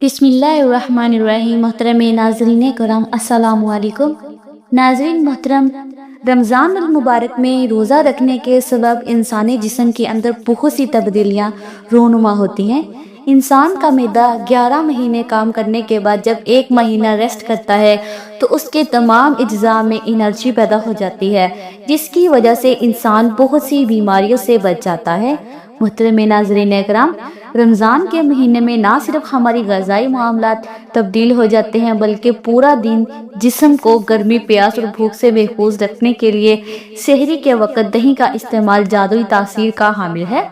बिस्मिल्लाहिर्रहमानिर्रहीम। मोहतरम नाज़रीन करम अस्सलामु अलैकुम। नाज़रीन मोहतरम, रमज़ान अल मुबारक में रोज़ा रखने के सबब इंसानी जिस्म के अंदर बहुत सी तब्दीलियाँ रूनुमा होती हैं। इंसान का मैदा 11 महीने काम करने के बाद जब एक महीना रेस्ट करता है तो उसके तमाम अज्जा में एनर्जी पैदा हो जाती है, जिसकी वजह से इंसान बहुत सी बीमारियों से बच जाता है। मुहतरम नाज़रीन इकराम, रमज़ान के महीने में ना सिर्फ हमारी ग़िज़ाई मामलात तब्दील हो जाते हैं, बल्कि पूरा दिन जिस्म को गर्मी, प्यास और भूख से महफूज रखने के लिए सहरी के वक़्त दही का इस्तेमाल जादुई तासीर का हामिल है।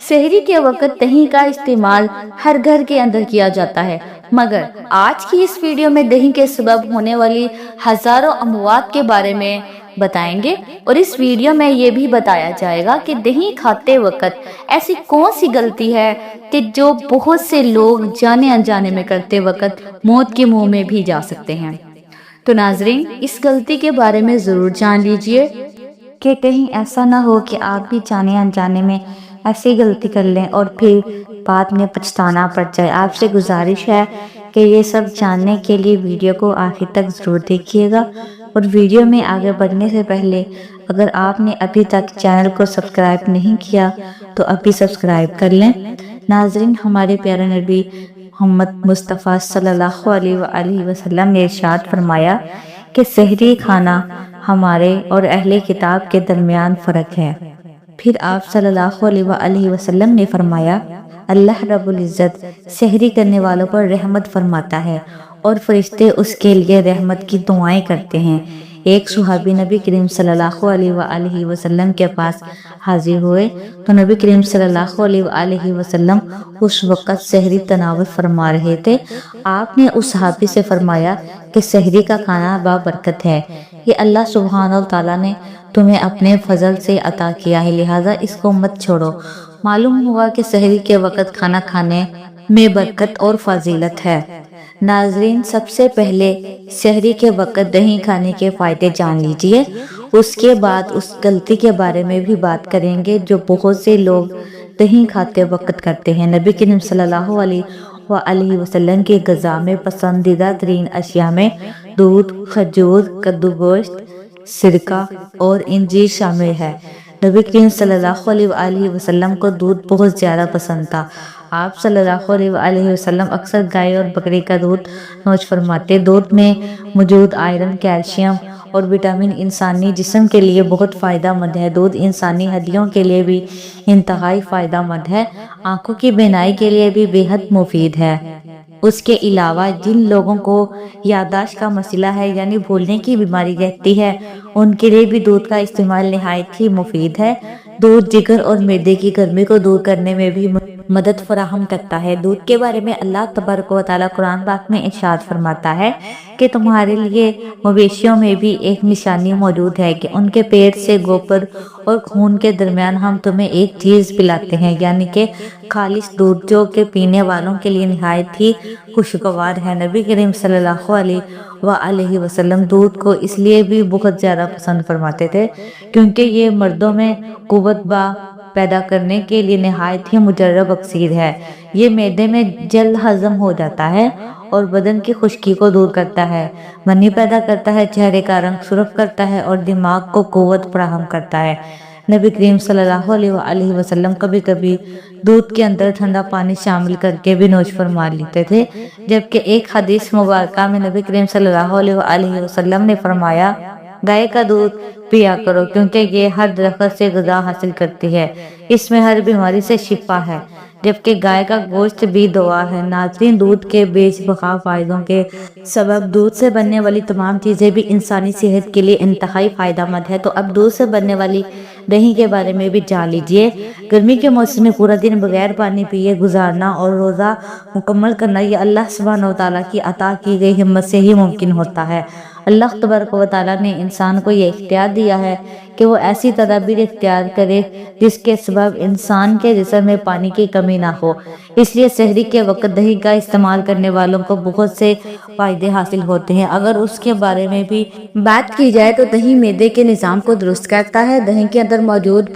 सहरी के वक़्त दही का इस्तेमाल हर घर के अंदर किया जाता है, मगर आज की इस वीडियो में दही के सबब होने वाली हज़ारों अमवात के बारे में बताएंगे और इस वीडियो में ये भी बताया जाएगा कि दही खाते वक़्त ऐसी कौन सी गलती है कि जो बहुत से लोग जाने अनजाने में करते वक़्त मौत के मुंह में भी जा सकते हैं। तो नाजरीन, इस गलती के बारे में ज़रूर जान लीजिए कि कहीं ऐसा ना हो कि आप भी जाने अनजाने में ऐसी गलती कर लें और फिर बाद में पछताना पड़ जाए। आपसे गुजारिश है कि ये सब जानने के लिए वीडियो को आखिर तक ज़रूर देखिएगा। और वीडियो में आगे बढ़ने से पहले अगर आपने अभी तक चैनल को सब्सक्राइब नहीं किया तो अभी सब्सक्राइब कर लें। नाजरीन, हमारे प्यारे नबी मोहम्मद मुस्तफ़ा सल्लल्लाहु अलैहि वसल्लम ने इरशाद फरमाया कि सहरी खाना हमारे और अहले किताब के दरमियान फ़र्क है। फिर आप सल्लल्लाहु अलैहि वसल्लम ने फरमाया, अल्लाह रब्बुल इज़्ज़त सहरी करने वालों पर रहमत फरमाता है और फरिश्ते उसके लिए रहमत की दुआएं करते हैं। एक सुहाबी नबी करीम सल्लल्लाहु अलैहि वसल्लम के पास हाजिर हुए तो नबी करीम सल्लल्लाहु अलैहि वसल्लम उस वक़्त सहरी तनावुल फरमा रहे थे। आपने उस सहाबी से फरमाया कि सहरी का खाना बाबरकत है, ये अल्लाह सुब्हानहू व तआला ने तुम्हें अपने फजल से अता किया है, लिहाजा इसको मत छोड़ो। मालूम हुआ कि सहरी के वक़्त खाना खाने में बरकत और फजीलत है। नाजरीन, सबसे पहले सहरी के वक़्त दही खाने के फ़ायदे जान लीजिए। उसके बाद उस गलती के बारे में भी बात करेंगे जो बहुत से लोग दही खाते वक़्त करते हैं। नबी करीम सल्लल्लाहु अलैहि वसल्लम की ग़िज़ा में पसंदीदा तरीन अशिया में दूध, खजूर, कद्दू गोश्त, सिरका और इंजीर शामिल है। नबी करीम सल्लल्लाहु अलैहि वसल्लम को दूध बहुत ज़्यादा पसंद था। आप सल्लल्लाहु अलैहि वसल्लम अक्सर गाय और बकरी का दूध नोश फरमाते। दूध में मौजूद आयरन, कैल्शियम और विटामिन इंसानी जिस्म के लिए बहुत फ़ायदेमंद है। दूध इंसानी हड्डियों के लिए भी इंतहाई फ़ायदेमंद है। आँखों की बीनाई के लिए भी बेहद मुफीद है। उसके अलावा जिन लोगों को याददाश्त का मसला है यानी भूलने की बीमारी रहती है, उनके लिए भी दूध का इस्तेमाल निहायत ही मुफीद है। दूध जिगर और मैदे की गर्मी को दूर करने में भी मदद फराहम करता है। दूध के बारे में अल्लाह तबारक व तआला कुरान पाक में इरशाद फरमाता है कि तुम्हारे लिए मवेशियों में भी एक निशानी मौजूद है कि उनके पेट से गोबर और खून के दरमियान हम तुम्हें एक चीज़ पिलाते हैं, यानी कि खालिस दूध, जो कि पीने वालों के लिए निहायत ही खुशगवार है। नबी करीम सल्लल्लाहु अलैहि वसल्लम दूध को इसलिए भी बहुत ज़्यादा पसंद फरमाते थे क्योंकि ये मर्दों में कुव्वत पैदा करने के लिए निहायत ही मुजर्रब अक्सीर है। ये मैदे में जल्द हजम हो जाता है और बदन की खुश्की को दूर करता है, मनी पैदा करता है, चेहरे का रंग सुर्ख करता है और दिमाग को कुव्वत फराहम करता है। नबी करीम सल्लल्लाहु अलैहि वसल्लम कभी कभी दूध के अंदर ठंडा पानी शामिल करके भी नोश फरमा लेते थे, जबकि एक हदीस मुबारक में नबी करीम सल्लल्लाहु अलैहि वसल्लम ने फरमाया, गाय का दूध पिया करो क्योंकि ये हर दरख्त से ग़िज़ा हासिल करती है, इसमें हर बीमारी से शिफा है, जबकि गाय का गोश्त भी दवा है। नाज़रीन, दूध के बेशबहा फ़ायदों के सबब दूध से बनने वाली तमाम चीज़ें भी इंसानी सेहत के लिए इंतहाई फ़ायदेमंद है। तो अब दूध से बनने वाली दही के बारे में भी जान लीजिए। गर्मी के मौसम में पूरा दिन बगैर पानी पिए गुजारना और रोज़ा मुकम्मल करना ये अल्लाह सुब्हानहू व तआला की अता की गई हिम्मत से ही मुमकिन होता है। अल्लाह तबारक व तआला ने इंसान को ये इख्तियार दिया है कि वो ऐसी तदबीर इख्तियार करे जिसके सबब इंसान के जिस्म में पानी की कमी ना हो। इसलिए सहरी के वक़्त दही का इस्तेमाल करने वालों को बहुत से फ़ायदे हासिल होते हैं। अगर उसके बारे में भी बात की जाए तो दही मैदे के निज़ाम को दुरुस्त करता है। दही के अंदर मौजूद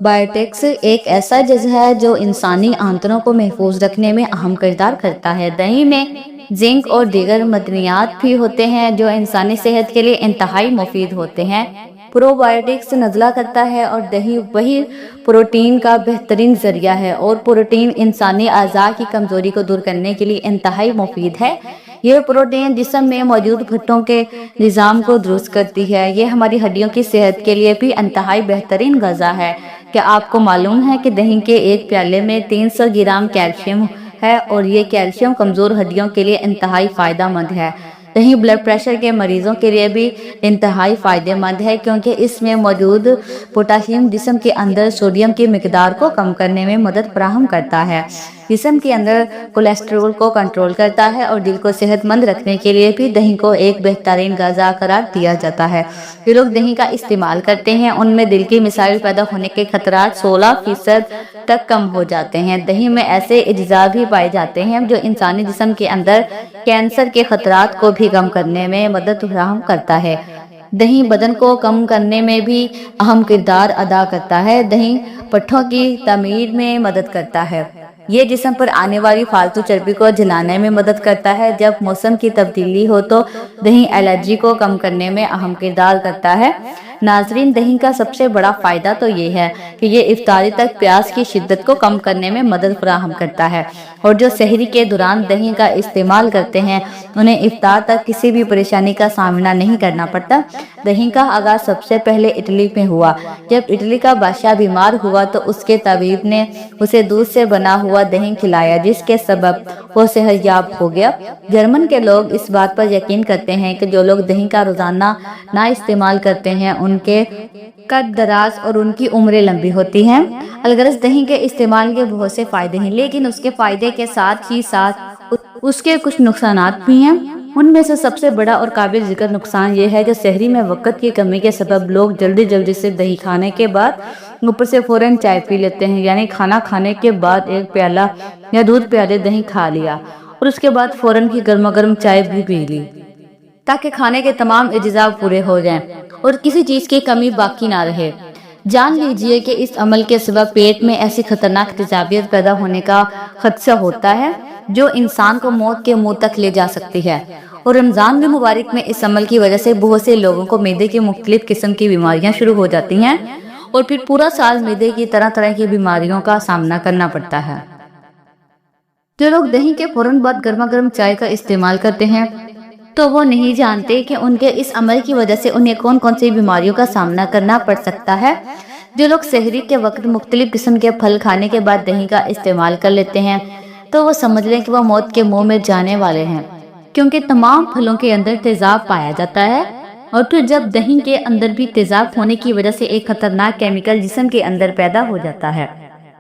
بایوٹکس ایک ایسا جز ہے جو انسانی آنتوں کو محفوظ رکھنے میں اہم کردار کرتا ہے۔ دہی میں زنک اور دیگر معدنیات بھی ہوتے ہیں جو انسانی صحت کے لیے انتہائی مفید ہوتے ہیں۔ پرو بایوٹکس نزلہ کرتا ہے اور دہی وہی پروٹین کا بہترین ذریعہ ہے، اور پروٹین انسانی اعضاء کی کمزوری کو دور کرنے کے لیے انتہائی مفید ہے۔ یہ پروٹین جسم میں موجود بھٹوں کے نظام کو درست کرتی ہے۔ یہ ہماری ہڈیوں کی صحت کے لیے بھی انتہائی بہترین غذا ہے۔ کیا آپ کو معلوم ہے کہ دہی کے ایک پیالے میں 300 گرام کیلشیم ہے، اور یہ کیلشیم کمزور ہڈیوں کے لیے انتہائی فائدہ مند ہے۔ دہی بلڈ پریشر کے مریضوں کے لیے بھی انتہائی فائدہ مند ہے، کیونکہ اس میں موجود پوٹاشیم جسم کے اندر سوڈیم کی مقدار کو کم کرنے میں مدد فراہم کرتا ہے، جسم کے اندر کولیسٹرول کو کنٹرول کرتا ہے، اور دل کو صحت مند رکھنے کے لیے بھی دہی کو ایک بہترین غذا قرار دیا جاتا ہے۔ جو لوگ دہی کا استعمال کرتے ہیں ان میں دل کی مسائل پیدا ہونے کے خطرات 16% تک کم ہو جاتے ہیں۔ دہی میں ایسے اجزاء بھی پائے جاتے ہیں جو انسانی جسم کے اندر کینسر کے خطرات کو بھی کم کرنے میں مدد فراہم کرتا ہے۔ دہی بدن کو کم کرنے میں بھی اہم کردار ادا کرتا ہے۔ دہی پٹھوں کی تعمیر میں مدد کرتا ہے۔ یہ جسم پر آنے والی فالتو چربی کو جلانے میں مدد کرتا ہے۔ جب موسم کی تبدیلی ہو تو دہی الرجی کو کم کرنے میں اہم کردار کرتا ہے۔ ناظرین، دہی کا سب سے بڑا فائدہ تو یہ ہے کہ یہ افطاری تک پیاس کی شدت کو کم کرنے میں مدد فراہم کرتا ہے، اور جو سحری کے دوران دہی کا استعمال کرتے ہیں انہیں افطار تک کسی بھی پریشانی کا سامنا نہیں کرنا پڑتا۔ دہی کا آغاز سب سے پہلے اٹلی میں ہوا۔ جب اٹلی کا بادشاہ بیمار ہوا تو اس کے طبیب نے اسے دودھ سے بنا ہوا دہی کھلایا، جس کے سبب وہ صحت یاب ہو گیا۔ جرمن کے لوگ اس بات پر یقین کرتے ہیں کہ جو لوگ دہی کا روزانہ نہ استعمال کرتے ہیں ان کے قد دراز اور ان کی عمریں لمبی ہوتی ہیں۔ الغرض دہی کے استعمال کے بہت سے فائدے ہیں، لیکن اس کے فائدے کے ساتھ ہی ساتھ اس کے کچھ نقصانات بھی ہیں۔ ان میں سے سب سے بڑا اور قابل ذکر نقصان یہ ہے کہ سحری میں وقت کی کمی کے سبب لوگ جلدی سے دہی کھانے کے بعد اوپر سے فوراً چائے پی لیتے ہیں، یعنی کھانا کھانے کے بعد ایک پیالہ یا دودھ پیالے دہی کھا لیا اور اس کے بعد فوراً کی گرما گرم چائے بھی پی لی، تاکہ کھانے کے تمام اجزاء پورے ہو جائیں اور کسی چیز کی کمی باقی نہ رہے۔ جان لیجئے کہ اس عمل کے سبب پیٹ میں ایسی خطرناک تیزابیت پیدا ہونے کا خدشہ ہوتا ہے جو انسان کو موت کے منہ تک لے جا سکتی ہے، اور رمضان المبارک میں اس عمل کی وجہ سے بہت سے لوگوں کو معدے کی مختلف قسم کی بیماریاں شروع ہو جاتی ہیں، اور پھر پورا سال معدے کی طرح کی بیماریوں کا سامنا کرنا پڑتا ہے۔ جو لوگ دہی کے فوراً بعد گرما گرم چائے کا استعمال کرتے ہیں تو وہ نہیں جانتے کہ ان کے اس عمل کی وجہ سے انہیں کون سی بیماریوں کا سامنا کرنا پڑ سکتا ہے۔ جو لوگ سحری کے وقت مختلف قسم کے پھل کھانے کے بعد دہی کا استعمال کر لیتے ہیں تو وہ سمجھ لیں کہ وہ موت کے منہ میں جانے والے ہیں، کیونکہ تمام پھلوں کے اندر تیزاب پایا جاتا ہے، اور پھر جب دہی کے اندر بھی تیزاب ہونے کی وجہ سے ایک خطرناک کیمیکل جسم کے اندر پیدا ہو جاتا ہے،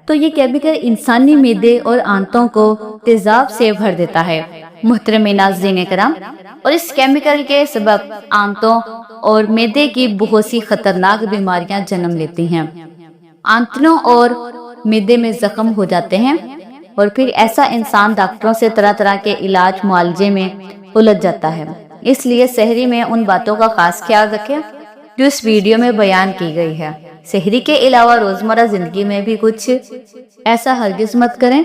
تو یہ کیمیکل انسانی معدے اور آنتوں کو تیزاب سے بھر دیتا ہے۔ محترم ناظرین کرام، اور اس کیمیکل کے سبب آنتوں اور معدے کی بہت سی خطرناک بیماریاں جنم لیتی ہیں۔ آنتوں اور معدے میں زخم ہو جاتے ہیں، اور پھر ایسا انسان ڈاکٹروں سے طرح کے علاج معالجے میں الجھ جاتا ہے۔ اس لیے سحری میں ان باتوں کا خاص خیال رکھیں جو اس ویڈیو میں بیان کی گئی ہے۔ سحری کے علاوہ روزمرہ زندگی میں بھی کچھ ایسا ہرگز مت کریں،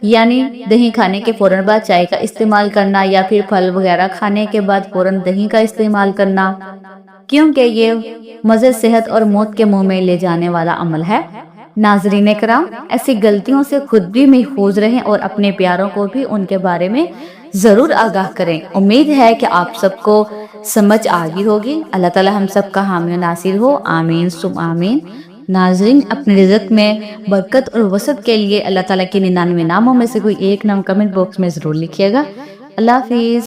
یعنی دہی کھانے کے فوراً بعد چائے کا استعمال کرنا، یا پھر پھل وغیرہ کھانے کے بعد فوراً دہی کا استعمال کرنا، کیونکہ یہ مضر صحت اور موت کے منہ میں لے جانے والا عمل ہے۔ ناظرین کرام، ایسی غلطیوں سے خود بھی محفوظ رہیں اور اپنے پیاروں کو بھی ان کے بارے میں ضرور آگاہ کریں۔ امید ہے کہ آپ سب کو سمجھ آ گئی ہوگی۔ اللہ تعالی ہم سب کا حامی و ناصر ہو، آمین ثم آمین۔ ناظرین، اپنے رزق میں برکت اور وسعت کے لیے اللہ تعالیٰ کے 99 ناموں میں سے کوئی ایک نام کمنٹ باکس میں ضرور لکھیے گا۔ اللہ حافظ۔